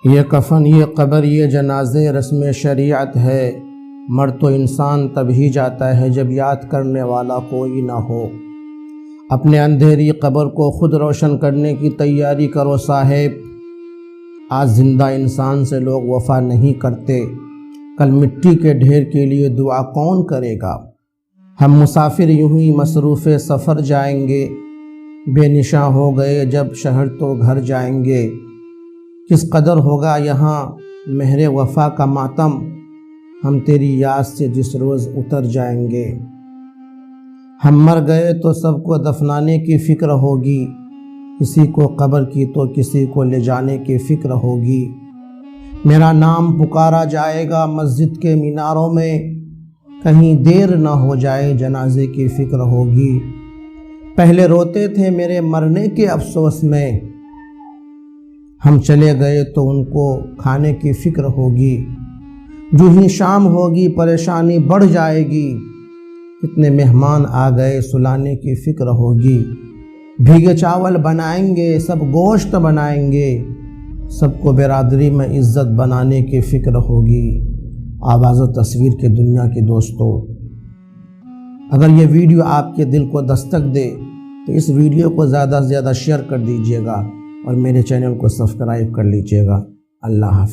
یہ کفن، یہ قبر، یہ جنازے رسم شریعت ہے۔ مر تو انسان تب ہی جاتا ہے جب یاد کرنے والا کوئی نہ ہو۔ اپنے اندھیری قبر کو خود روشن کرنے کی تیاری کرو صاحب۔ آج زندہ انسان سے لوگ وفا نہیں کرتے، کل مٹی کے ڈھیر کے لیے دعا کون کرے گا؟ ہم مسافر یوں ہی مصروف سفر جائیں گے، بے نشاں ہو گئے جب شہر تو گھر جائیں گے۔ کس قدر ہوگا یہاں مہر وفا کا ماتم، ہم تیری یاد سے جس روز اتر جائیں گے۔ ہم مر گئے تو سب کو دفنانے کی فکر ہوگی، کسی کو قبر کی تو کسی کو لے جانے کی فکر ہوگی۔ میرا نام پکارا جائے گا مسجد کے میناروں میں، کہیں دیر نہ ہو جائے جنازے کی فکر ہوگی۔ پہلے روتے تھے میرے مرنے کے افسوس میں، ہم چلے گئے تو ان کو کھانے کی فکر ہوگی۔ جو ہی شام ہوگی پریشانی بڑھ جائے گی، کتنے مہمان آ گئے سلانے کی فکر ہوگی۔ بھیگے چاول بنائیں گے سب گوشت بنائیں گے، سب کو برادری میں عزت بنانے کی فکر ہوگی۔ آواز و تصویر کی دنیا کے دوستو، اگر یہ ویڈیو آپ کے دل کو دستک دے تو اس ویڈیو کو زیادہ سے زیادہ شیئر کر دیجیے گا اور میرے چینل کو سبسکرائب کر لیجیے گا۔ اللہ حافظ۔